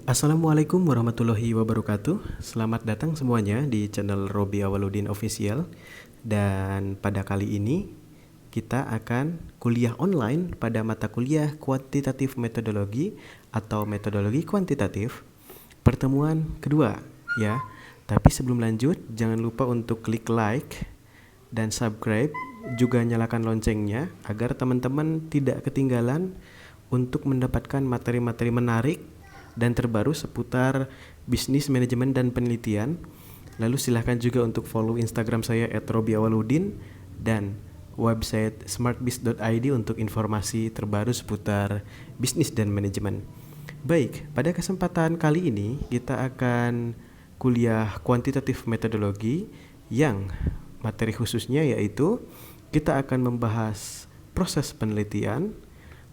Assalamualaikum warahmatullahi wabarakatuh. Selamat datang semuanya di channel Robi Awaludin Official. Dan pada kali ini kita akan kuliah online pada mata kuliah kuantitatif metodologi atau metodologi kuantitatif pertemuan kedua ya. Tapi sebelum lanjut, jangan lupa untuk klik like dan subscribe, juga nyalakan loncengnya agar teman-teman tidak ketinggalan untuk mendapatkan materi-materi menarik dan terbaru seputar bisnis, manajemen, dan penelitian. Lalu silahkan juga untuk follow Instagram saya @robiawaludin dan website smartbiz.id untuk informasi terbaru seputar bisnis dan manajemen. Baik, pada kesempatan kali ini kita akan kuliah kuantitatif metodologi yang materi khususnya yaitu kita akan membahas proses penelitian,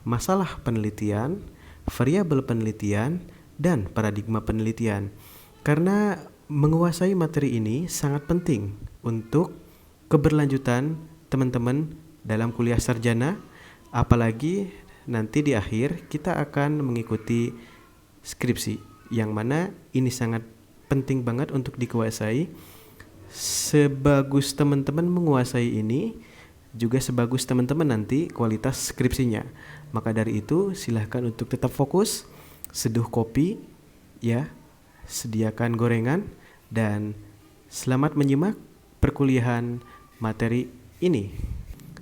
masalah penelitian, variabel penelitian, dan paradigma penelitian. Karena menguasai materi ini sangat penting untuk keberlanjutan teman-teman dalam kuliah sarjana, apalagi nanti di akhir kita akan mengikuti skripsi, yang mana ini sangat penting banget untuk dikuasai. Sebagus teman-teman menguasai ini, juga sebagus teman-teman nanti kualitas skripsinya. Maka dari itu silahkan untuk tetap fokus, seduh kopi ya, sediakan gorengan, dan selamat menyimak perkuliahan materi ini.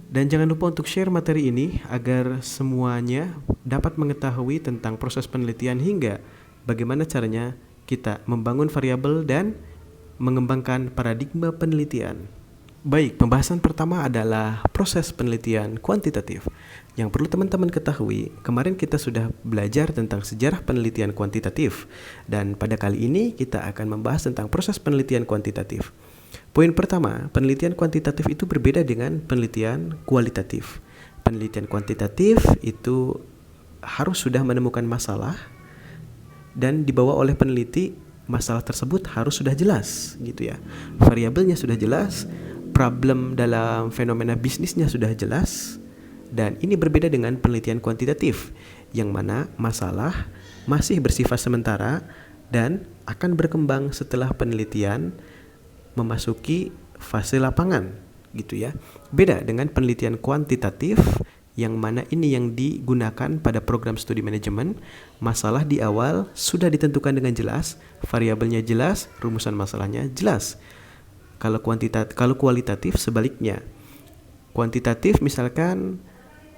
Dan jangan lupa untuk share materi ini agar semuanya dapat mengetahui tentang proses penelitian hingga bagaimana caranya kita membangun variabel dan mengembangkan paradigma penelitian. Baik, pembahasan pertama adalah proses penelitian kuantitatif. Yang perlu teman-teman ketahui, kemarin kita sudah belajar tentang sejarah penelitian kuantitatif, dan pada kali ini kita akan membahas tentang proses penelitian kuantitatif. Poin pertama, penelitian kuantitatif itu berbeda dengan penelitian kualitatif. Penelitian kuantitatif itu harus sudah menemukan masalah dan dibawa oleh peneliti, masalah tersebut harus sudah jelas gitu ya. Variabelnya sudah jelas, problem dalam fenomena bisnisnya sudah jelas, dan ini berbeda dengan penelitian kuantitatif yang mana masalah masih bersifat sementara dan akan berkembang setelah penelitian memasuki fase lapangan gitu ya. Beda dengan penelitian kuantitatif yang mana ini yang digunakan pada program studi manajemen, masalah di awal sudah ditentukan dengan jelas, variabelnya jelas, rumusan masalahnya jelas. Kalau kualitatif sebaliknya. Kuantitatif misalkan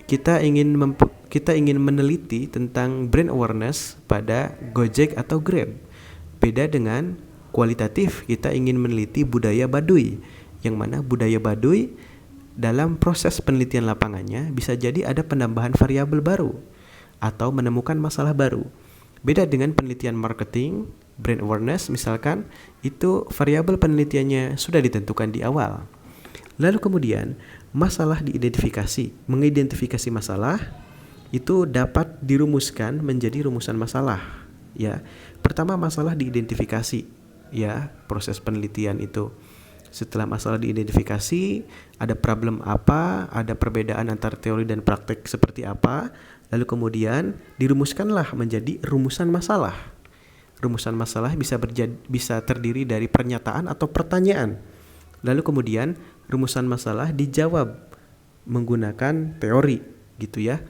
kita ingin meneliti tentang brand awareness pada Gojek atau Grab. Beda dengan kualitatif, kita ingin meneliti budaya Baduy, yang mana budaya Baduy dalam proses penelitian lapangannya bisa jadi ada penambahan variabel baru atau menemukan masalah baru. Beda dengan penelitian marketing, brand awareness misalkan, itu variabel penelitiannya sudah ditentukan di awal. Lalu kemudian masalah diidentifikasi. Mengidentifikasi masalah itu dapat dirumuskan menjadi rumusan masalah ya. Pertama, masalah diidentifikasi ya, proses penelitian itu. Setelah masalah diidentifikasi, ada problem apa, ada perbedaan antara teori dan praktek seperti apa, lalu kemudian dirumuskanlah menjadi rumusan masalah. Rumusan masalah bisa terdiri dari pernyataan atau pertanyaan. Lalu kemudian rumusan masalah dijawab menggunakan teori gitu ya.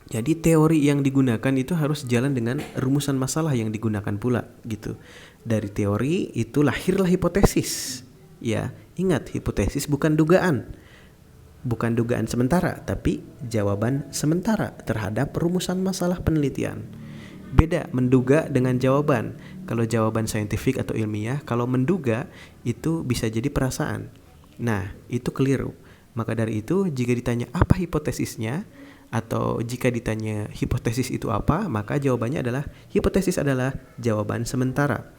Jadi teori yang digunakan itu harus jalan dengan rumusan masalah yang digunakan pula gitu. Dari teori itu lahirlah hipotesis. Ya, ingat, hipotesis bukan dugaan. Bukan dugaan sementara, tapi jawaban sementara terhadap rumusan masalah penelitian. Beda menduga dengan jawaban. Kalau jawaban saintifik atau ilmiah, kalau menduga itu bisa jadi perasaan. Nah, itu keliru. Maka dari itu, jika ditanya apa hipotesisnya, atau jika ditanya hipotesis itu apa, maka jawabannya adalah hipotesis adalah jawaban sementara.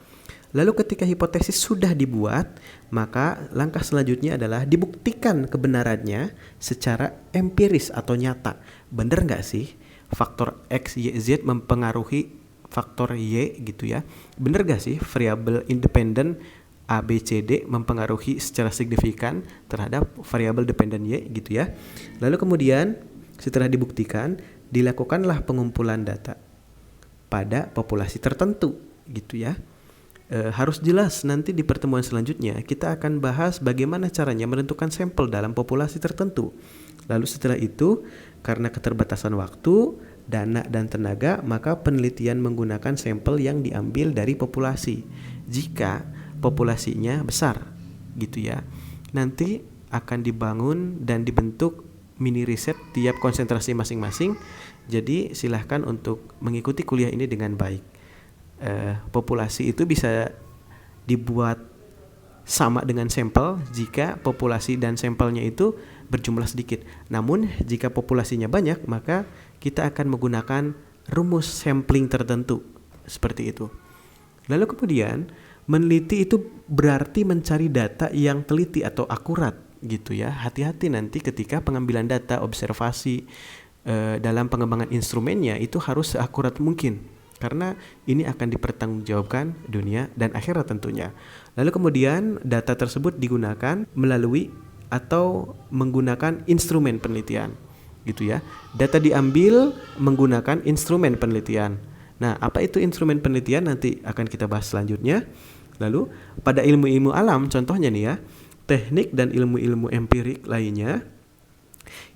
Lalu ketika hipotesis sudah dibuat, maka langkah selanjutnya adalah dibuktikan kebenarannya secara empiris atau nyata. Benar nggak sih faktor X, Y, Z mempengaruhi faktor Y gitu ya? Benar nggak sih variabel independen A, B, C, D mempengaruhi secara signifikan terhadap variabel dependen Y gitu ya? Lalu kemudian setelah dibuktikan, dilakukanlah pengumpulan data. pada populasi tertentu gitu ya. Harus jelas nanti di pertemuan selanjutnya kita akan bahas bagaimana caranya menentukan sampel dalam populasi tertentu. Lalu setelah itu, karena keterbatasan waktu, dana dan tenaga, maka penelitian menggunakan sampel yang diambil dari populasi. Jika populasinya besar gitu ya, nanti akan dibangun dan dibentuk mini riset tiap konsentrasi masing-masing. Jadi silahkan untuk mengikuti kuliah ini dengan baik. Populasi itu bisa dibuat sama dengan sampel jika populasi dan sampelnya itu berjumlah sedikit. Namun jika populasinya banyak, maka kita akan menggunakan rumus sampling tertentu seperti itu. Lalu kemudian meneliti itu berarti mencari data yang teliti atau akurat gitu ya. Hati-hati nanti ketika pengambilan data observasi dalam pengembangan instrumennya itu harus seakurat mungkin, karena ini akan dipertanggungjawabkan dunia dan akhirat tentunya. Lalu kemudian data tersebut digunakan melalui atau menggunakan instrumen penelitian gitu ya. Data diambil menggunakan instrumen penelitian. Nah, apa itu instrumen penelitian nanti akan kita bahas selanjutnya. Lalu pada ilmu-ilmu alam contohnya nih ya, teknik dan ilmu-ilmu empirik lainnya,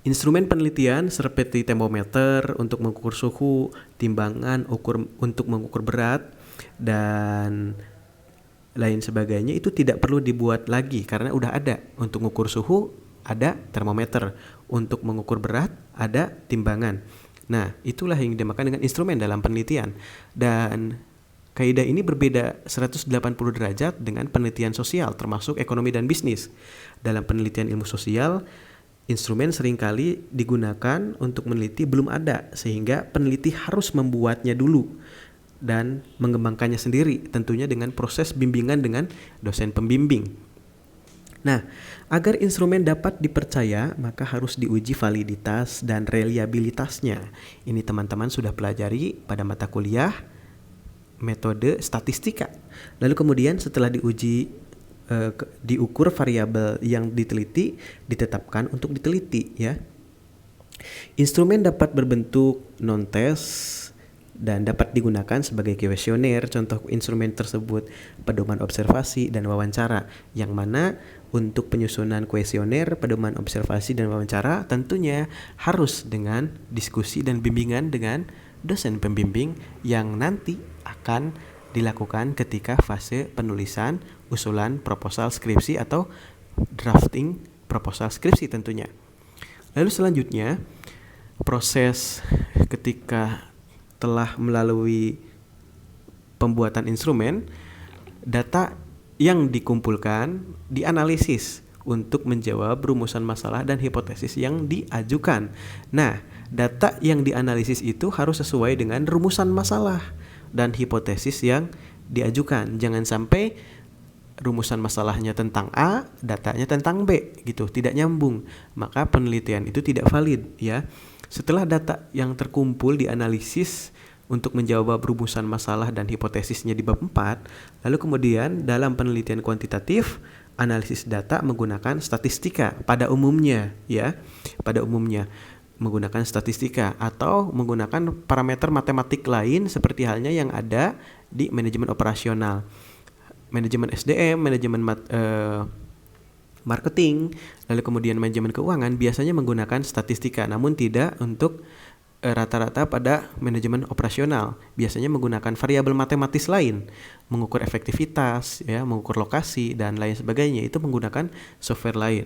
instrumen penelitian seperti termometer untuk mengukur suhu, timbangan untuk mengukur berat, dan lain sebagainya itu tidak perlu dibuat lagi karena udah ada. Untuk mengukur suhu ada termometer, untuk mengukur berat ada timbangan. Nah, itulah yang dinamakan dengan instrumen dalam penelitian. Dan kaidah ini berbeda 180 derajat dengan penelitian sosial termasuk ekonomi dan bisnis. Dalam penelitian ilmu sosial, instrumen seringkali digunakan untuk meneliti belum ada, sehingga peneliti harus membuatnya dulu dan mengembangkannya sendiri, tentunya dengan proses bimbingan dengan dosen pembimbing. Nah, agar instrumen dapat dipercaya, maka harus diuji validitas dan reliabilitasnya. Ini teman-teman sudah pelajari pada mata kuliah metode statistika. Lalu kemudian setelah diukur variabel yang diteliti, ditetapkan untuk diteliti ya. Instrumen dapat berbentuk non-test dan dapat digunakan sebagai kuesioner. Contoh instrumen tersebut pedoman observasi dan wawancara, yang mana untuk penyusunan kuesioner, pedoman observasi dan wawancara tentunya harus dengan diskusi dan bimbingan dengan dosen pembimbing yang nanti akan dilakukan ketika fase penulisan usulan proposal skripsi atau drafting proposal skripsi tentunya. Lalu selanjutnya, proses ketika telah melalui pembuatan instrumen, data yang dikumpulkan dianalisis untuk menjawab rumusan masalah dan hipotesis yang diajukan. Nah, data yang dianalisis itu harus sesuai dengan rumusan masalah dan hipotesis yang diajukan. Jangan sampai rumusan masalahnya tentang A, datanya tentang B gitu, tidak nyambung. Maka penelitian itu tidak valid ya. Setelah data yang terkumpul dianalisis untuk menjawab rumusan masalah dan hipotesisnya di bab 4, lalu kemudian dalam penelitian kuantitatif, analisis data menggunakan statistika pada umumnya ya. Pada umumnya menggunakan statistika atau menggunakan parameter matematik lain seperti halnya yang ada di manajemen operasional, manajemen SDM, manajemen marketing, lalu kemudian manajemen keuangan biasanya menggunakan statistika, namun tidak untuk rata-rata pada manajemen operasional. Biasanya menggunakan variabel matematis lain, mengukur efektivitas, ya, mengukur lokasi dan lain sebagainya. Itu menggunakan software lain.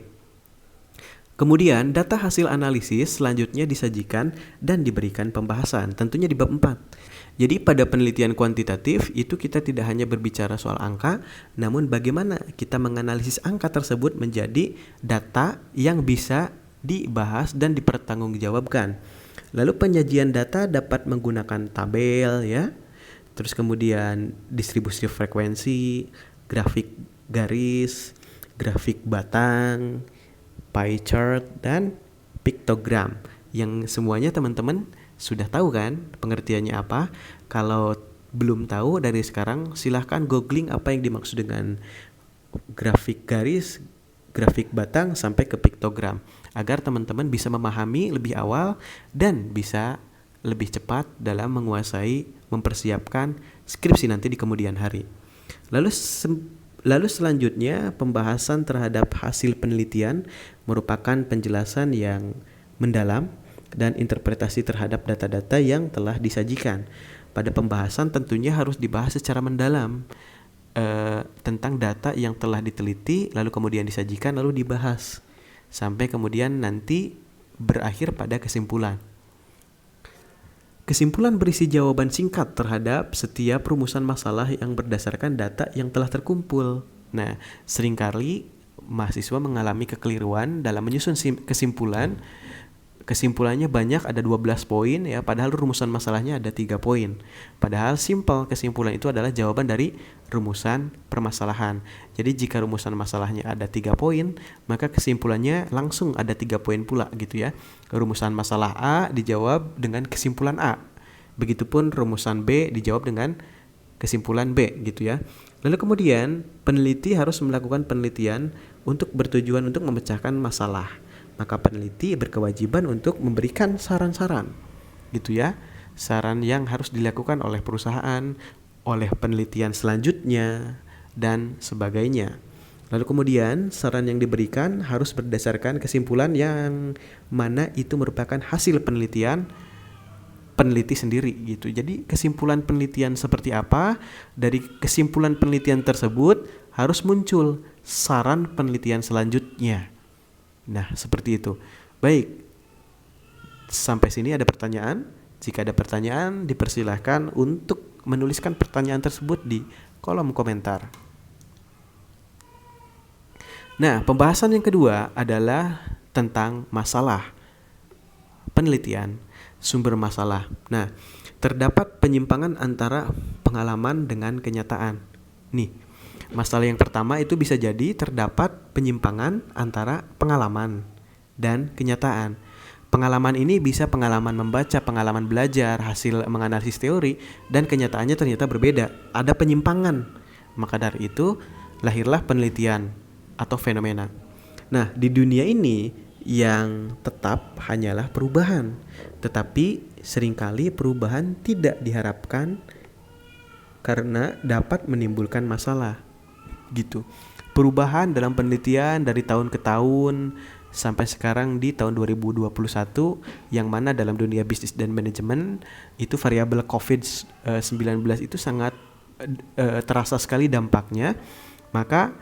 Kemudian data hasil analisis selanjutnya disajikan dan diberikan pembahasan, tentunya di bab 4. Jadi pada penelitian kuantitatif itu kita tidak hanya berbicara soal angka, namun bagaimana kita menganalisis angka tersebut menjadi data yang bisa dibahas dan dipertanggungjawabkan. Lalu penyajian data dapat menggunakan tabel ya, terus kemudian distribusi frekuensi, grafik garis, grafik batang, pie chart, dan piktogram, yang semuanya teman-teman sudah tahu kan pengertiannya apa. Kalau belum tahu, dari sekarang silahkan googling apa yang dimaksud dengan grafik garis, grafik batang sampai ke piktogram, agar teman-teman bisa memahami lebih awal dan bisa lebih cepat dalam menguasai mempersiapkan skripsi nanti di kemudian hari. Lalu selanjutnya, pembahasan terhadap hasil penelitian merupakan penjelasan yang mendalam dan interpretasi terhadap data-data yang telah disajikan. Pada pembahasan tentunya harus dibahas secara mendalam tentang data yang telah diteliti, lalu kemudian disajikan, lalu dibahas sampai kemudian nanti berakhir pada kesimpulan. Kesimpulan berisi jawaban singkat terhadap setiap rumusan masalah yang berdasarkan data yang telah terkumpul. Nah, seringkali mahasiswa mengalami kekeliruan dalam menyusun kesimpulan. Kesimpulannya banyak, ada 12 poin ya, padahal rumusan masalahnya ada 3 poin. Padahal simple, kesimpulan itu adalah jawaban dari rumusan permasalahan. Jadi jika rumusan masalahnya ada 3 poin, maka kesimpulannya langsung ada 3 poin pula gitu ya. Rumusan masalah A dijawab dengan kesimpulan A. Begitupun rumusan B dijawab dengan kesimpulan B gitu ya. Lalu kemudian peneliti harus melakukan penelitian untuk bertujuan untuk memecahkan masalah. Maka peneliti berkewajiban untuk memberikan saran-saran gitu ya. Saran yang harus dilakukan oleh perusahaan, oleh penelitian selanjutnya dan sebagainya. Lalu kemudian saran yang diberikan harus berdasarkan kesimpulan yang mana itu merupakan hasil penelitian peneliti sendiri gitu. Jadi kesimpulan penelitian seperti apa, dari kesimpulan penelitian tersebut harus muncul saran penelitian selanjutnya. Nah, seperti itu. Baik, sampai sini ada pertanyaan? Jika ada pertanyaan, dipersilahkan untuk menuliskan pertanyaan tersebut di kolom komentar. Nah, pembahasan yang kedua adalah tentang masalah penelitian, sumber masalah. Nah, terdapat penyimpangan antara pengalaman dengan kenyataan. Nih, masalah yang pertama itu bisa jadi terdapat penyimpangan antara pengalaman dan kenyataan. Pengalaman ini bisa pengalaman membaca, pengalaman belajar, hasil menganalisis teori, dan kenyataannya ternyata berbeda. Ada penyimpangan. Maka dari itu lahirlah penelitian atau fenomena. Nah, di dunia ini yang tetap hanyalah perubahan. Tetapi seringkali perubahan tidak diharapkan karena dapat menimbulkan masalah. Gitu. Perubahan dalam penelitian dari tahun ke tahun sampai sekarang di tahun 2021, yang mana dalam dunia bisnis dan manajemen itu variabel COVID-19 itu sangat terasa sekali dampaknya. Maka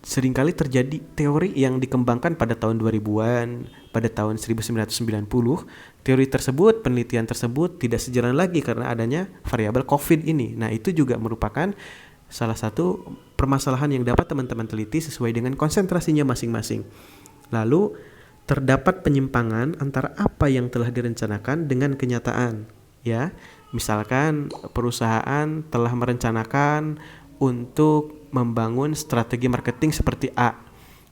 seringkali terjadi teori yang dikembangkan pada tahun 2000-an, pada tahun 1990. Teori tersebut, penelitian tersebut tidak sejalan lagi karena adanya variabel COVID ini. Nah, itu juga merupakan salah satu permasalahan yang dapat teman-teman teliti sesuai dengan konsentrasinya masing-masing. Lalu terdapat penyimpangan antara apa yang telah direncanakan dengan kenyataan. Ya, misalkan perusahaan telah merencanakan untuk membangun strategi marketing seperti A.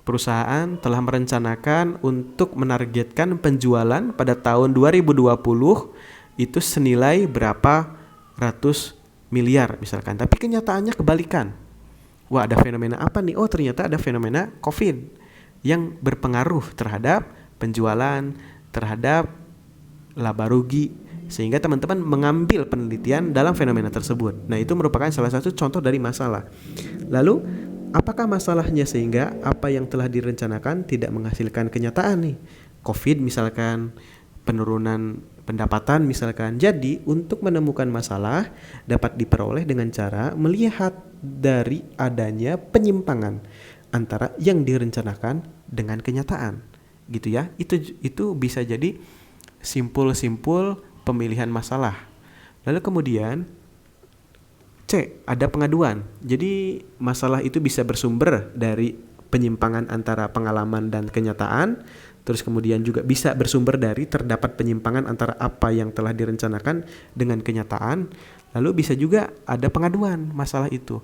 Perusahaan telah merencanakan untuk menargetkan penjualan pada tahun 2020 itu senilai berapa ratus miliar misalkan, tapi kenyataannya kebalikan. Wah, ada fenomena apa nih? Oh, ternyata ada fenomena COVID yang berpengaruh terhadap penjualan, terhadap laba rugi, sehingga teman-teman mengambil penelitian dalam fenomena tersebut. Nah, itu merupakan salah satu contoh dari masalah. Lalu, apakah masalahnya sehingga apa yang telah direncanakan tidak menghasilkan kenyataan nih? COVID misalkan, penurunan pendapatan misalkan. Jadi untuk menemukan masalah dapat diperoleh dengan cara melihat dari adanya penyimpangan antara yang direncanakan dengan kenyataan, gitu ya. Itu bisa jadi simpul-simpul pemilihan masalah. Lalu kemudian C, ada pengaduan. Jadi masalah itu bisa bersumber dari penyimpangan antara pengalaman dan kenyataan. Terus kemudian juga bisa bersumber dari terdapat penyimpangan antara apa yang telah direncanakan dengan kenyataan. Lalu bisa juga ada pengaduan masalah itu.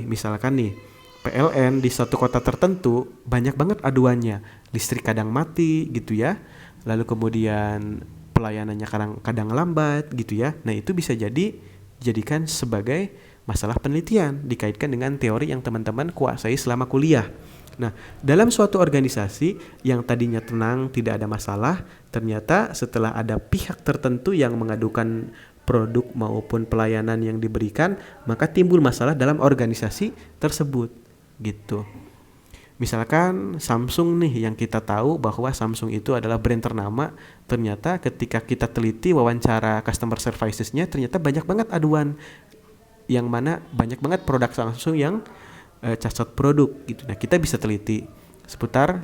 Misalkan nih, PLN di satu kota tertentu banyak banget aduannya. Listrik kadang mati gitu ya. Lalu kemudian pelayanannya kadang lambat gitu ya. Nah, itu bisa jadikan sebagai masalah penelitian dikaitkan dengan teori yang teman-teman kuasai selama kuliah. Nah, dalam suatu organisasi yang tadinya tenang, tidak ada masalah, ternyata setelah ada pihak tertentu yang mengadukan produk maupun pelayanan yang diberikan, maka timbul masalah dalam organisasi tersebut gitu. Misalkan Samsung nih, yang kita tahu bahwa Samsung itu adalah brand ternama, ternyata ketika kita teliti wawancara customer services-nya, ternyata banyak banget aduan, yang mana banyak banget produk Samsung yang cacat produk gitu. Nah, kita bisa teliti seputar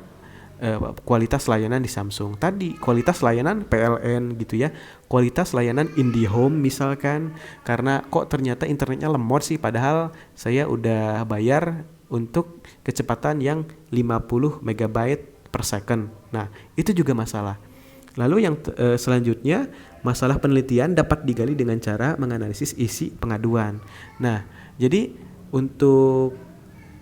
kualitas layanan di Samsung. Tadi kualitas layanan PLN gitu ya, kualitas layanan IndiHome misalkan, karena kok ternyata internetnya lemot sih, padahal saya udah bayar untuk kecepatan yang 50 megabyte per second. Nah, itu juga masalah. Lalu yang selanjutnya, masalah penelitian dapat digali dengan cara menganalisis isi pengaduan. Nah, jadi untuk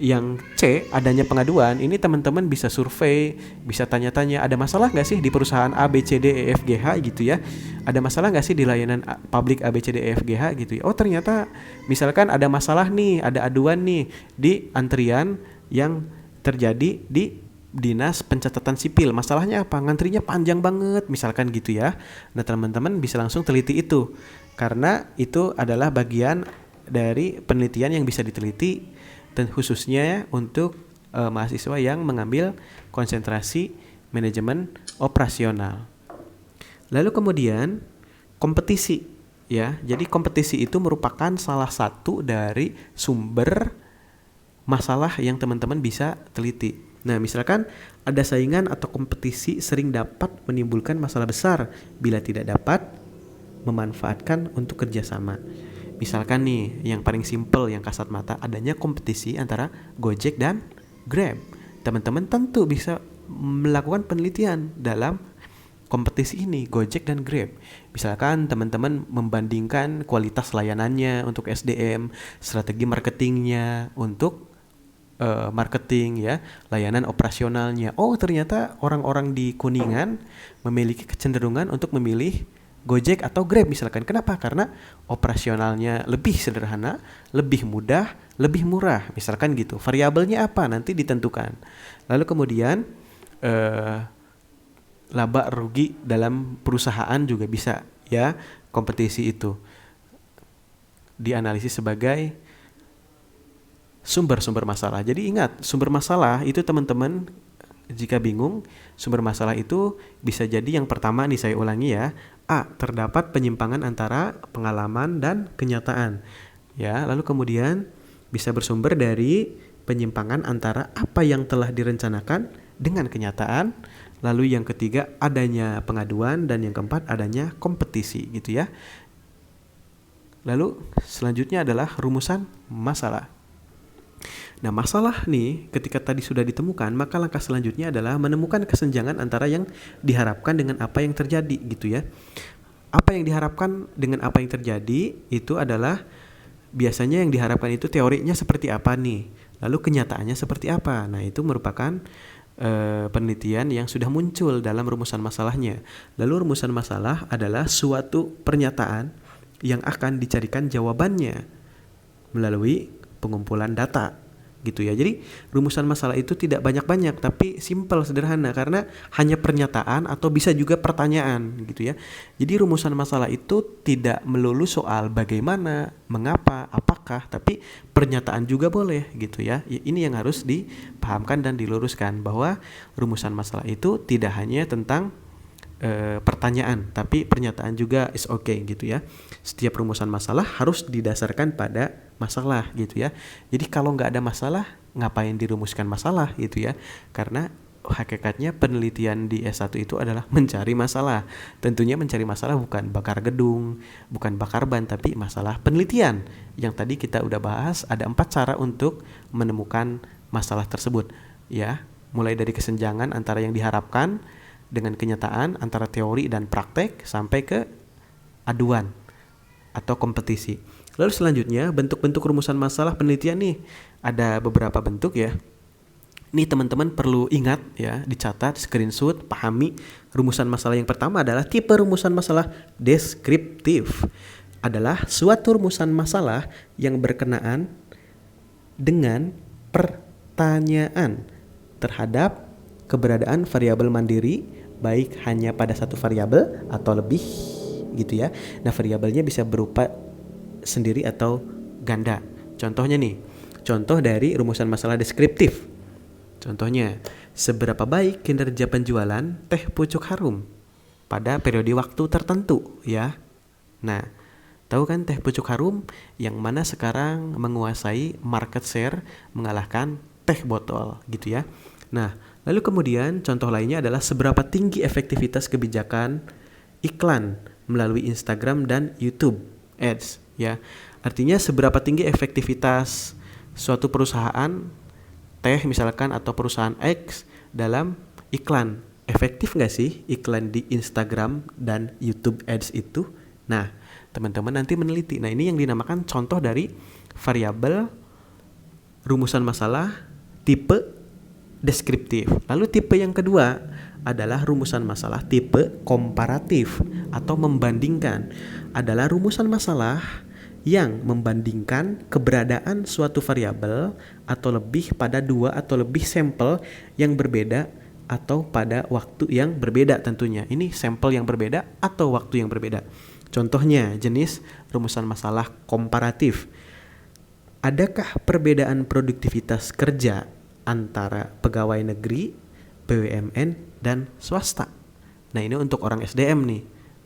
yang C, adanya pengaduan, ini teman-teman bisa survei, bisa tanya-tanya, ada masalah nggak sih di perusahaan A, B, C, D, E, F, G, H gitu ya. Ada masalah nggak sih di layanan publik A, B, C, D, E, F, G, H gitu ya. Oh, ternyata misalkan ada masalah nih, ada aduan nih di antrian yang terjadi di Dinas Pencatatan Sipil. Masalahnya apa? Ngantrinya panjang banget misalkan gitu ya. Nah, teman-teman bisa langsung teliti itu, karena itu adalah bagian dari penelitian yang bisa diteliti, dan khususnya untuk mahasiswa yang mengambil konsentrasi manajemen operasional. Lalu kemudian kompetisi ya. Jadi kompetisi itu merupakan salah satu dari sumber masalah yang teman-teman bisa teliti. Nah, misalkan ada saingan atau kompetisi sering dapat menimbulkan masalah besar bila tidak dapat memanfaatkan untuk kerjasama. Misalkan nih, yang paling simple, yang kasat mata, adanya kompetisi antara Gojek dan Grab. Teman-teman tentu bisa melakukan penelitian dalam kompetisi ini, Gojek dan Grab. Misalkan teman-teman membandingkan kualitas layanannya untuk SDM, strategi marketingnya untuk marketing ya, layanan operasionalnya. Oh, ternyata orang-orang di Kuningan memiliki kecenderungan untuk memilih Gojek atau Grab misalkan. Kenapa? Karena operasionalnya lebih sederhana, lebih mudah, lebih murah misalkan gitu. Variabelnya apa? Nanti ditentukan. Lalu kemudian laba rugi dalam perusahaan juga bisa ya, kompetisi itu dianalisis sebagai sumber-sumber masalah. Jadi ingat, sumber masalah itu teman-teman, jika bingung, sumber masalah itu bisa jadi yang pertama nih, saya ulangi ya. A, terdapat penyimpangan antara pengalaman dan kenyataan. Ya, lalu kemudian bisa bersumber dari penyimpangan antara apa yang telah direncanakan dengan kenyataan. Lalu yang ketiga, adanya pengaduan, dan yang keempat, adanya kompetisi gitu ya. Lalu selanjutnya adalah rumusan masalah. Nah, masalah nih ketika tadi sudah ditemukan, maka langkah selanjutnya adalah menemukan kesenjangan antara yang diharapkan dengan apa yang terjadi gitu ya. Apa yang diharapkan dengan apa yang terjadi itu adalah biasanya yang diharapkan itu teorinya seperti apa nih, lalu kenyataannya seperti apa. Nah, itu merupakan penelitian yang sudah muncul dalam rumusan masalahnya. Lalu rumusan masalah adalah suatu pernyataan yang akan dicarikan jawabannya melalui pengumpulan data gitu ya. Jadi rumusan masalah itu tidak banyak-banyak, tapi simple, sederhana, karena hanya pernyataan atau bisa juga pertanyaan gitu ya. Jadi rumusan masalah itu tidak melulu soal bagaimana, mengapa, apakah, tapi pernyataan juga boleh gitu ya. Ini yang harus dipahamkan dan diluruskan, bahwa rumusan masalah itu tidak hanya tentang pertanyaan, tapi pernyataan juga is okay gitu ya. Setiap rumusan masalah harus didasarkan pada masalah gitu ya. Jadi kalau nggak ada masalah, ngapain dirumuskan masalah gitu ya. Karena hakikatnya penelitian di S1 itu adalah mencari masalah. Tentunya mencari masalah bukan bakar gedung, bukan bakar ban, tapi masalah penelitian. Yang tadi kita udah bahas, ada 4 cara untuk menemukan masalah tersebut ya. Mulai dari kesenjangan antara yang diharapkan dengan kenyataan, antara teori dan praktek, sampai ke aduan atau kompetisi. Lalu selanjutnya, bentuk-bentuk rumusan masalah penelitian nih. Ada beberapa bentuk ya. Ini teman-teman perlu ingat ya, dicatat, screenshot, pahami. Rumusan masalah yang pertama adalah tipe rumusan masalah deskriptif. Adalah suatu rumusan masalah yang berkenaan dengan pertanyaan terhadap keberadaan variabel mandiri, baik hanya pada satu variabel atau lebih gitu ya. Nah, variabelnya bisa berupa sendiri atau ganda. Contohnya nih, contoh dari rumusan masalah deskriptif. Contohnya, seberapa baik kinerja penjualan teh pucuk harum pada periode waktu tertentu ya. Nah, tahu kan teh pucuk harum yang mana sekarang menguasai market share mengalahkan teh botol gitu ya. Nah, lalu kemudian contoh lainnya adalah seberapa tinggi efektivitas kebijakan iklan melalui Instagram dan YouTube Ads ya. Artinya seberapa tinggi efektivitas suatu perusahaan teh misalkan atau perusahaan X dalam iklan. Efektif nggak sih iklan di Instagram dan YouTube Ads itu? Nah, teman-teman nanti meneliti. Nah, ini yang dinamakan contoh dari variabel rumusan masalah tipe deskriptif. Lalu tipe yang kedua adalah rumusan masalah tipe komparatif atau membandingkan. Adalah rumusan masalah yang membandingkan keberadaan suatu variabel atau lebih pada dua atau lebih sampel yang berbeda atau pada waktu yang berbeda tentunya. Ini sampel yang berbeda atau waktu yang berbeda. Contohnya jenis rumusan masalah komparatif. Adakah perbedaan produktivitas kerja antara pegawai negeri, BUMN, dan swasta? Nah, ini untuk orang SDM nih,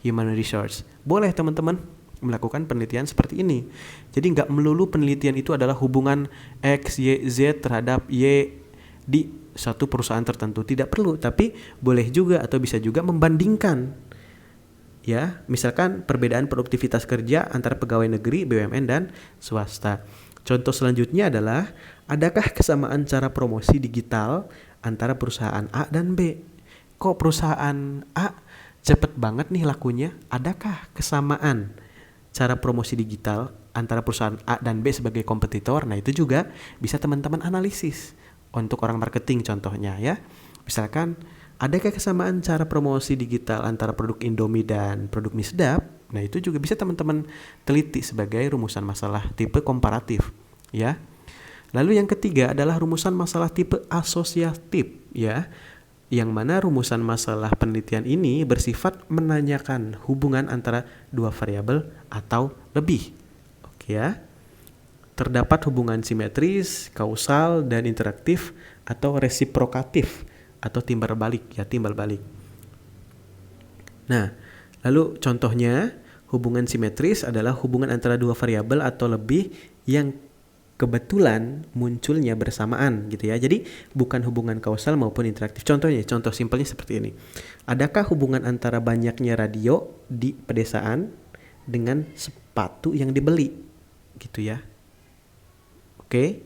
Human Resource. Boleh teman-teman melakukan penelitian seperti ini. Jadi nggak melulu penelitian itu adalah hubungan X, Y, Z terhadap Y di satu perusahaan tertentu. Tidak perlu, tapi boleh juga atau bisa juga membandingkan. Ya, misalkan perbedaan produktivitas kerja antara pegawai negeri, BUMN, dan swasta. Contoh selanjutnya adalah, adakah kesamaan cara promosi digital antara perusahaan A dan B? Kok perusahaan A cepet banget nih lakunya? Adakah kesamaan cara promosi digital antara perusahaan A dan B sebagai kompetitor? Nah, itu juga bisa teman-teman analisis untuk orang marketing contohnya ya. Misalkan, adakah kesamaan cara promosi digital antara produk Indomie dan produk mie sedap? Nah, itu juga bisa teman-teman teliti sebagai rumusan masalah tipe komparatif ya. Lalu yang ketiga adalah rumusan masalah tipe asosiatif ya. Yang mana rumusan masalah penelitian ini bersifat menanyakan hubungan antara dua variabel atau lebih. Oke ya. Terdapat hubungan simetris, kausal, dan interaktif atau resiprokatif atau timbal balik ya, timbal balik. Nah, lalu contohnya hubungan simetris adalah hubungan antara dua variabel atau lebih yang kebetulan munculnya bersamaan gitu ya. Jadi bukan hubungan kausal maupun interaktif. Contohnya, contoh simpelnya seperti ini. Adakah hubungan antara banyaknya radio di pedesaan dengan sepatu yang dibeli? Gitu ya. Oke.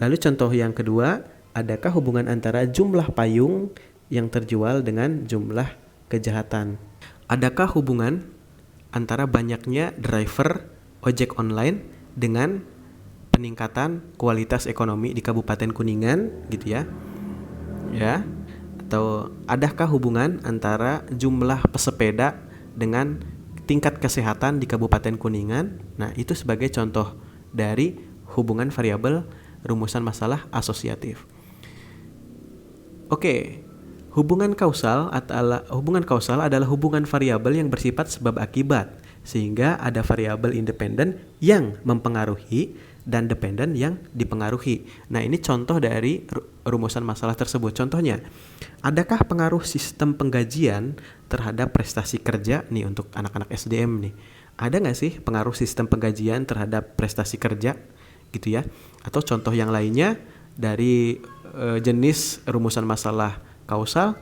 Lalu contoh yang kedua, adakah hubungan antara jumlah payung yang terjual dengan jumlah kejahatan? Adakah hubungan antara banyaknya driver ojek online dengan peningkatan kualitas ekonomi di Kabupaten Kuningan gitu ya. Ya. Atau adakah hubungan antara jumlah pesepeda dengan tingkat kesehatan di Kabupaten Kuningan? Nah, itu sebagai contoh dari hubungan variabel rumusan masalah asosiatif. Oke. Hubungan kausal adalah hubungan variabel yang bersifat sebab akibat, sehingga ada variabel independen yang mempengaruhi dan dependen yang dipengaruhi. Nah, ini contoh dari rumusan masalah tersebut. Contohnya, adakah pengaruh sistem penggajian terhadap prestasi kerja nih untuk anak-anak SDM nih? Ada nggak sih pengaruh sistem penggajian terhadap prestasi kerja gitu ya? Atau contoh yang lainnya dari jenis rumusan masalah kausal,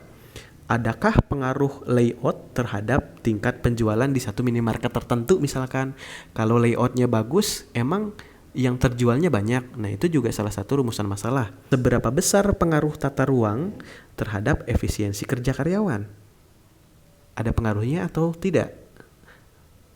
adakah pengaruh layout terhadap tingkat penjualan di satu minimarket tertentu misalkan? Kalau layoutnya bagus, emang yang terjualnya banyak. Nah, itu juga salah satu rumusan masalah. Seberapa besar pengaruh tata ruang terhadap efisiensi kerja karyawan? Ada pengaruhnya atau tidak?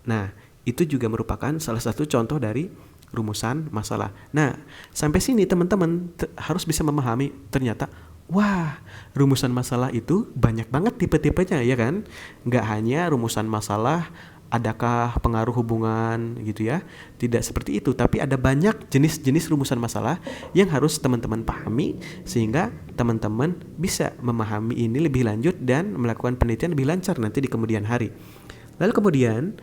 Nah, itu juga merupakan salah satu contoh dari rumusan masalah. Nah, sampai sini teman-teman harus bisa memahami ternyata wah, rumusan masalah itu banyak banget tipe-tipenya ya kan? Nggak hanya rumusan masalah adakah pengaruh hubungan gitu ya. Tidak seperti itu, tapi ada banyak jenis-jenis rumusan masalah yang harus teman-teman pahami sehingga teman-teman bisa memahami ini lebih lanjut dan melakukan penelitian lebih lancar nanti di kemudian hari. Lalu kemudian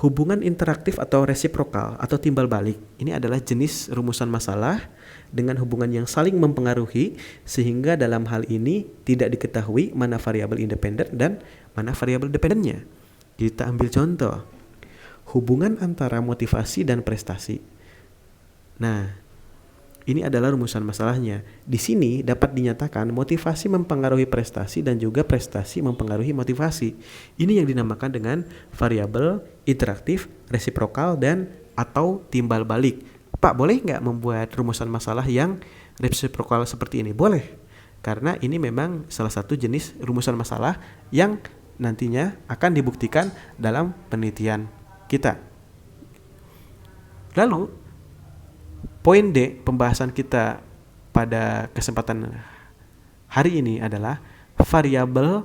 hubungan interaktif atau resiprokal atau timbal balik ini adalah jenis rumusan masalah dengan hubungan yang saling mempengaruhi sehingga dalam hal ini tidak diketahui mana variabel independen dan mana variabel dependennya. Kita ambil contoh, hubungan antara motivasi dan prestasi. Nah, ini adalah rumusan masalahnya. Di sini dapat dinyatakan motivasi mempengaruhi prestasi dan juga prestasi mempengaruhi motivasi. Ini yang dinamakan dengan variabel interaktif, resiprokal, dan atau timbal balik. Pak, boleh nggak membuat rumusan masalah yang resiprokal seperti ini? Boleh, karena ini memang salah satu jenis rumusan masalah yang nantinya akan dibuktikan dalam penelitian kita. Lalu poin D pembahasan kita pada kesempatan hari ini adalah variabel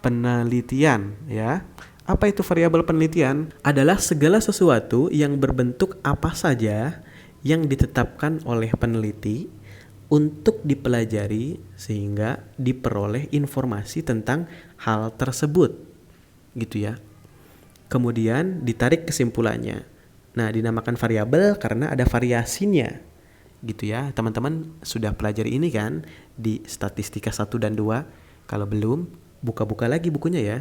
penelitian ya. Apa itu variabel penelitian? Adalah segala sesuatu yang berbentuk apa saja yang ditetapkan oleh peneliti untuk dipelajari sehingga diperoleh informasi tentang hal tersebut gitu ya. Kemudian ditarik kesimpulannya. Nah, dinamakan variabel karena ada variasinya gitu ya. Teman-teman sudah pelajari ini kan di statistika 1 dan 2. Kalau belum, buka-buka lagi bukunya ya.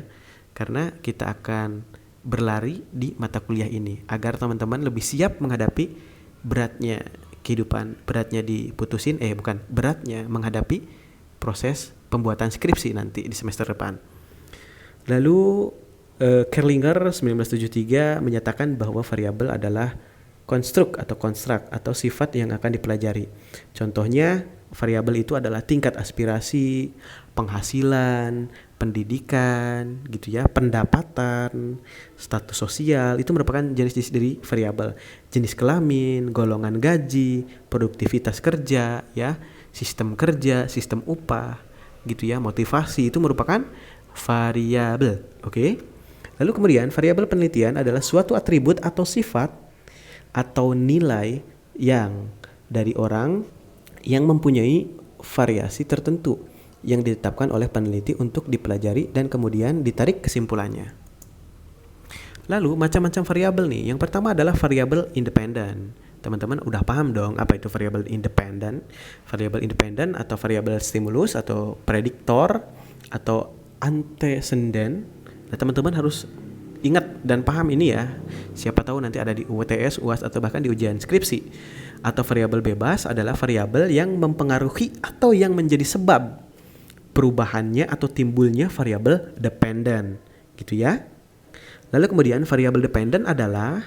Karena kita akan berlari di mata kuliah ini agar teman-teman lebih siap menghadapi beratnya kehidupan, beratnya beratnya menghadapi proses pembuatan skripsi nanti di semester depan. Lalu Kerlinger 1973 menyatakan bahwa variabel adalah konstruk atau sifat yang akan dipelajari. Contohnya variabel itu adalah tingkat aspirasi, penghasilan, pendidikan, gitu ya, pendapatan, status sosial, itu merupakan jenis-jenis dari variabel. Jenis kelamin, golongan gaji, produktivitas kerja, ya, sistem kerja, sistem upah, gitu ya, motivasi itu merupakan variabel. Oke. Lalu kemudian variabel penelitian adalah suatu atribut atau sifat atau nilai yang dari orang yang mempunyai variasi tertentu yang ditetapkan oleh peneliti untuk dipelajari dan kemudian ditarik kesimpulannya. Lalu macam-macam variabel nih. Yang pertama adalah variabel independen. Teman-teman udah paham dong apa itu variabel independen? Variabel independen atau variabel stimulus atau prediktor atau antecedent. Nah, teman-teman harus ingat dan paham ini ya. Siapa tahu nanti ada di UTS, UAS atau bahkan di ujian skripsi. Atau variabel bebas adalah variabel yang mempengaruhi atau yang menjadi sebab perubahannya atau timbulnya variabel dependen, gitu ya. Lalu kemudian variabel dependen adalah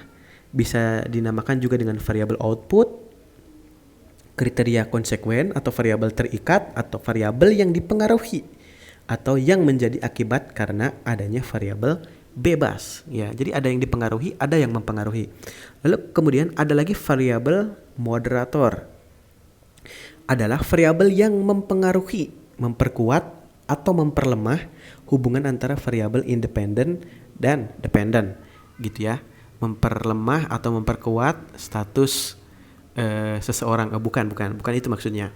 bisa dinamakan juga dengan variabel output, kriteria konsekuen atau variabel terikat atau variabel yang dipengaruhi atau yang menjadi akibat karena adanya variabel bebas ya. Jadi ada yang dipengaruhi, ada yang mempengaruhi. Lalu kemudian ada lagi variabel moderator. Adalah variabel yang mempengaruhi, memperkuat atau memperlemah hubungan antara variabel independen dan dependen gitu ya. Memperlemah atau memperkuat status seseorang. Bukan itu maksudnya.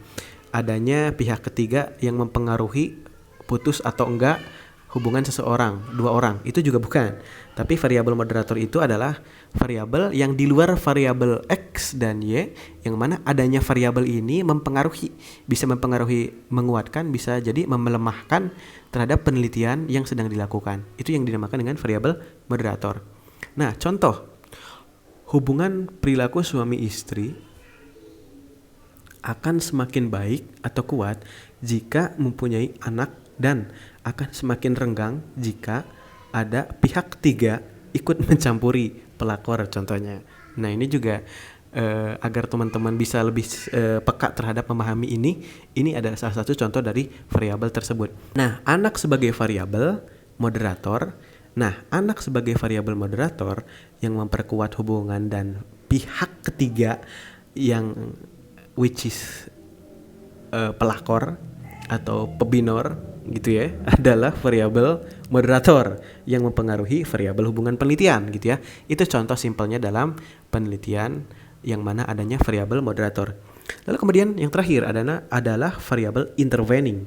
Adanya pihak ketiga yang mempengaruhi putus atau enggak hubungan seseorang, dua orang, itu juga bukan. Tapi variabel moderator itu adalah variabel yang di luar variabel X dan Y, yang mana adanya variabel ini mempengaruhi, bisa mempengaruhi, menguatkan, bisa jadi melemahkan terhadap penelitian yang sedang dilakukan. Itu yang dinamakan dengan variabel moderator. Nah, contoh hubungan perilaku suami istri akan semakin baik atau kuat jika mempunyai anak dan akan semakin renggang jika ada pihak ketiga ikut mencampuri pelakor contohnya. Nah, ini juga agar teman-teman bisa lebih peka terhadap memahami ini adalah salah satu contoh dari variabel tersebut. Nah, anak sebagai variabel moderator. Nah, anak sebagai variabel moderator yang memperkuat hubungan dan pihak ketiga yang which is pelakor atau pebinor gitu ya adalah variabel moderator yang mempengaruhi variabel hubungan penelitian gitu ya. Itu contoh simpelnya dalam penelitian yang mana adanya variabel moderator. Lalu kemudian yang terakhir adalah variabel intervening.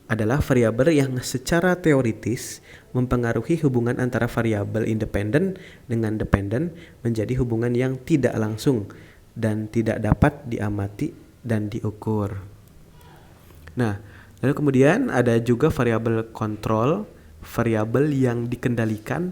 Adalah variabel yang secara teoritis mempengaruhi hubungan antara variabel independen dengan dependen menjadi hubungan yang tidak langsung dan tidak dapat diamati dan diukur. Nah, lalu kemudian ada juga variabel kontrol, variabel yang dikendalikan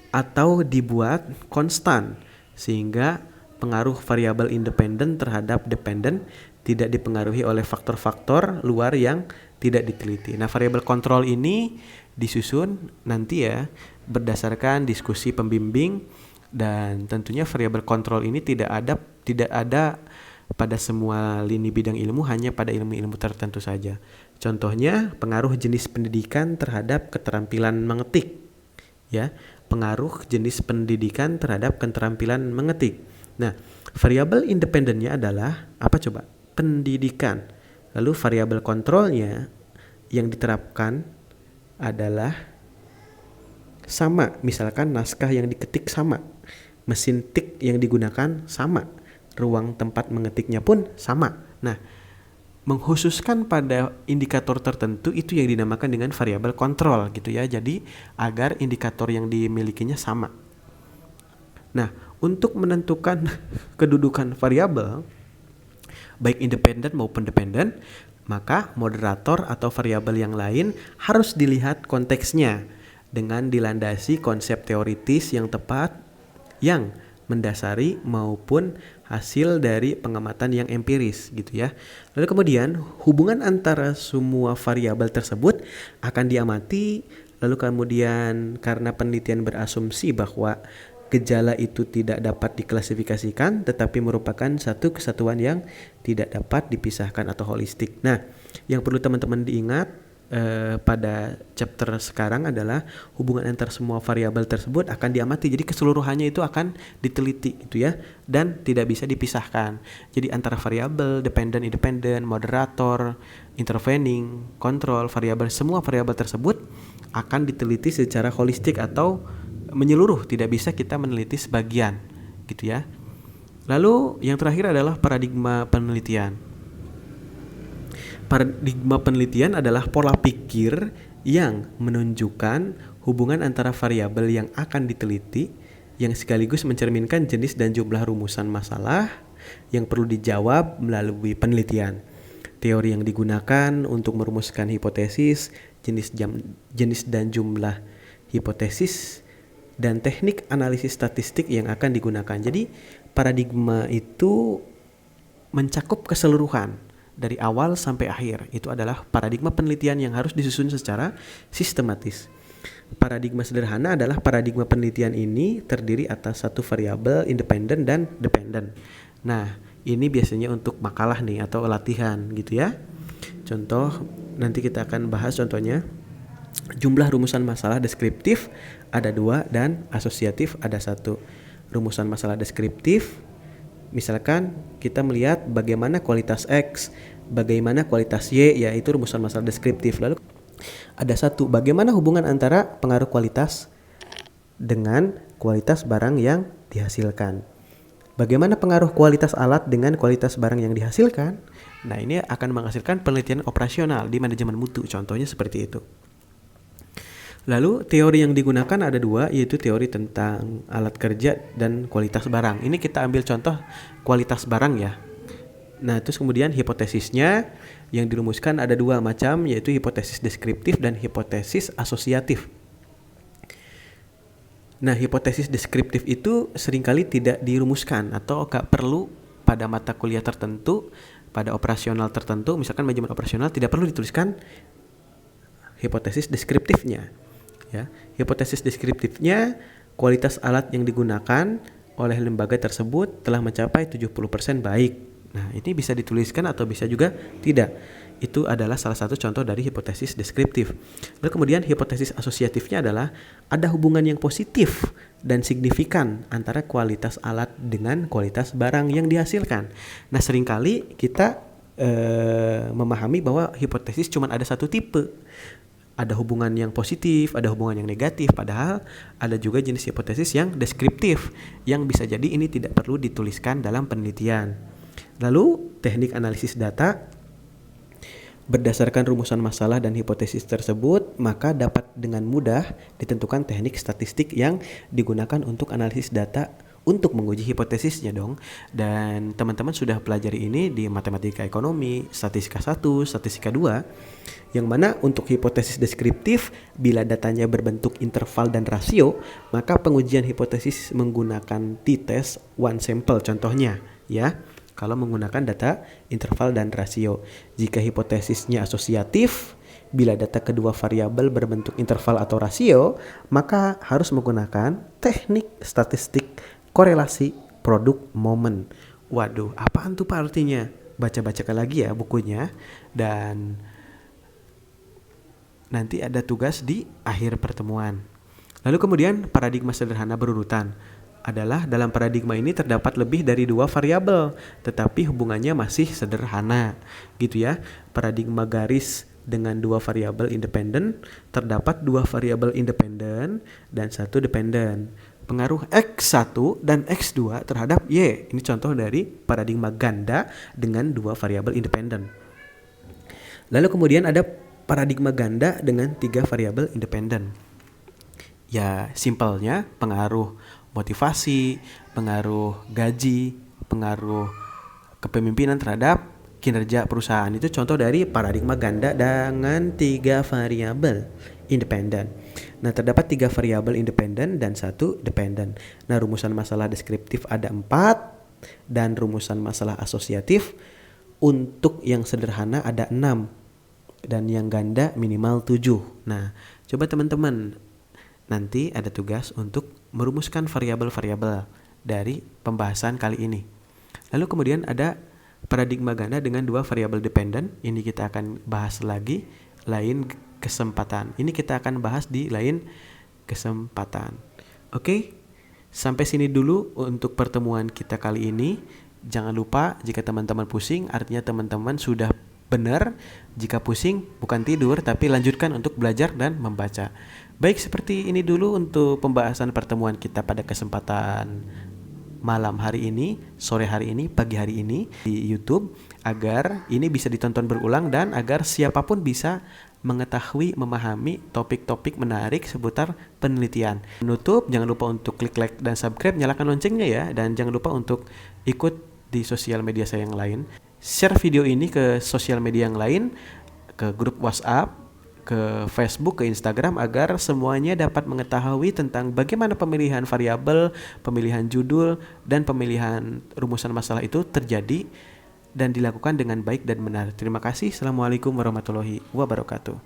atau dibuat konstan sehingga pengaruh variabel independen terhadap dependen tidak dipengaruhi oleh faktor-faktor luar yang tidak diteliti. Nah, variabel kontrol ini disusun nanti ya berdasarkan diskusi pembimbing, dan tentunya variabel kontrol ini tidak ada pada semua lini bidang ilmu, hanya pada ilmu-ilmu tertentu saja. Contohnya pengaruh jenis pendidikan terhadap keterampilan mengetik. Ya, pengaruh jenis pendidikan terhadap keterampilan mengetik. Nah, variabel independennya adalah apa coba? Pendidikan. Lalu variabel kontrolnya yang diterapkan adalah sama. Misalkan naskah yang diketik sama, mesin tik yang digunakan sama, ruang tempat mengetiknya pun sama. Nah, mengkhususkan pada indikator tertentu itu yang dinamakan dengan variabel kontrol gitu ya. Jadi agar indikator yang dimilikinya sama. Nah, untuk menentukan kedudukan variabel baik independen maupun dependen, maka moderator atau variabel yang lain harus dilihat konteksnya dengan dilandasi konsep teoritis yang tepat yang mendasari maupun hasil dari pengamatan yang empiris gitu ya. Lalu kemudian hubungan antara semua variabel tersebut akan diamati. Lalu kemudian karena penelitian berasumsi bahwa gejala itu tidak dapat diklasifikasikan tetapi merupakan satu kesatuan yang tidak dapat dipisahkan atau holistik. Nah, yang perlu teman-teman diingat pada chapter sekarang adalah hubungan antar semua variabel tersebut akan diamati. Jadi keseluruhannya itu akan diteliti gitu ya, dan tidak bisa dipisahkan. Jadi antara variabel, dependen, independen, moderator, intervening, kontrol, variabel, semua variabel tersebut akan diteliti secara holistik atau menyeluruh, tidak bisa kita meneliti sebagian gitu ya. Lalu yang terakhir adalah paradigma penelitian. Paradigma penelitian adalah pola pikir yang menunjukkan hubungan antara variabel yang akan diteliti yang sekaligus mencerminkan jenis dan jumlah rumusan masalah yang perlu dijawab melalui penelitian. Teori yang digunakan untuk merumuskan hipotesis, jenis dan jumlah hipotesis, dan teknik analisis statistik yang akan digunakan. Jadi paradigma itu mencakup keseluruhan dari awal sampai akhir. Itu adalah paradigma penelitian yang harus disusun secara sistematis. Paradigma sederhana adalah paradigma penelitian ini terdiri atas satu variabel independen dan dependen. Nah, ini biasanya untuk makalah nih atau latihan gitu ya. Contoh, nanti kita akan bahas contohnya. Jumlah rumusan masalah deskriptif ada 2 dan asosiatif ada 1. Rumusan masalah deskriptif, misalkan kita melihat bagaimana kualitas X, bagaimana kualitas Y, yaitu rumusan masalah deskriptif. Lalu ada 1, bagaimana hubungan antara pengaruh kualitas dengan kualitas barang yang dihasilkan. Bagaimana pengaruh kualitas alat dengan kualitas barang yang dihasilkan. Nah, ini akan menghasilkan penelitian operasional di manajemen mutu, contohnya seperti itu. Lalu teori yang digunakan ada 2, yaitu teori tentang alat kerja dan kualitas barang. Ini kita ambil contoh kualitas barang ya. Nah, terus kemudian hipotesisnya yang dirumuskan ada 2 macam, yaitu hipotesis deskriptif dan hipotesis asosiatif. Nah, hipotesis deskriptif itu seringkali tidak dirumuskan atau gak perlu pada mata kuliah tertentu, pada operasional tertentu, misalkan manajemen operasional tidak perlu dituliskan hipotesis deskriptifnya. Ya, hipotesis deskriptifnya kualitas alat yang digunakan oleh lembaga tersebut telah mencapai 70% baik. Nah, ini bisa dituliskan atau bisa juga tidak. Itu adalah salah satu contoh dari hipotesis deskriptif. Lalu kemudian hipotesis asosiatifnya adalah ada hubungan yang positif dan signifikan antara kualitas alat dengan kualitas barang yang dihasilkan. Nah, seringkali kita memahami bahwa hipotesis cuma ada satu tipe. Ada hubungan yang positif, ada hubungan yang negatif, padahal ada juga jenis hipotesis yang deskriptif, yang bisa jadi ini tidak perlu dituliskan dalam penelitian. Lalu, teknik analisis data, berdasarkan rumusan masalah dan hipotesis tersebut, maka dapat dengan mudah ditentukan teknik statistik yang digunakan untuk analisis data untuk menguji hipotesisnya dong. Dan teman-teman sudah pelajari ini di matematika ekonomi, statistika 1, statistika 2, yang mana untuk hipotesis deskriptif, bila datanya berbentuk interval dan rasio, maka pengujian hipotesis menggunakan t-test one sample contohnya ya. Kalau menggunakan data interval dan rasio. Jika hipotesisnya asosiatif, bila data kedua variabel berbentuk interval atau rasio, maka harus menggunakan teknik statistik korelasi produk momen. Waduh, apaan tuh Pak artinya? Baca-bacakan lagi ya bukunya. Dan nanti ada tugas di akhir pertemuan. Lalu kemudian paradigma sederhana berurutan adalah dalam paradigma ini terdapat lebih dari 2 variabel, tetapi hubungannya masih sederhana, gitu ya. Paradigma garis dengan 2 variabel independen, terdapat 2 variabel independen dan 1 dependen. Pengaruh X1 dan X2 terhadap Y. Ini contoh dari paradigma ganda dengan 2 variabel independen. Lalu kemudian ada paradigma ganda dengan 3 variabel independen. Ya, simpelnya pengaruh motivasi, pengaruh gaji, pengaruh kepemimpinan terhadap kinerja perusahaan. Itu contoh dari paradigma ganda dengan 3 variabel independen. Nah, terdapat 3 variabel independen dan 1 dependen. Nah, rumusan masalah deskriptif ada 4 dan rumusan masalah asosiatif untuk yang sederhana ada 6 dan yang ganda minimal 7. Nah, coba teman-teman nanti ada tugas untuk merumuskan variabel-variabel dari pembahasan kali ini. Lalu kemudian ada paradigma ganda dengan 2 variabel dependen. Ini kita akan bahas lagi lain kesempatan. Ini kita akan bahas di lain kesempatan. Oke, sampai sini dulu untuk pertemuan kita kali ini. Jangan lupa jika teman-teman pusing, artinya teman-teman sudah benar. Jika pusing, bukan tidur, tapi lanjutkan untuk belajar dan membaca. Baik, seperti ini dulu untuk pembahasan pertemuan kita pada kesempatan malam hari ini, sore hari ini, pagi hari ini di YouTube, agar ini bisa ditonton berulang dan agar siapapun bisa mengetahui, memahami topik-topik menarik seputar penelitian. Menutup, jangan lupa untuk klik like dan subscribe, nyalakan loncengnya ya, dan jangan lupa untuk ikut di sosial media saya yang lain. Share video ini ke sosial media yang lain, ke grup WhatsApp, ke Facebook, ke Instagram, agar semuanya dapat mengetahui tentang bagaimana pemilihan variabel, pemilihan judul, dan pemilihan rumusan masalah itu terjadi dan dilakukan dengan baik dan benar. Terima kasih. Assalamualaikum warahmatullahi wabarakatuh.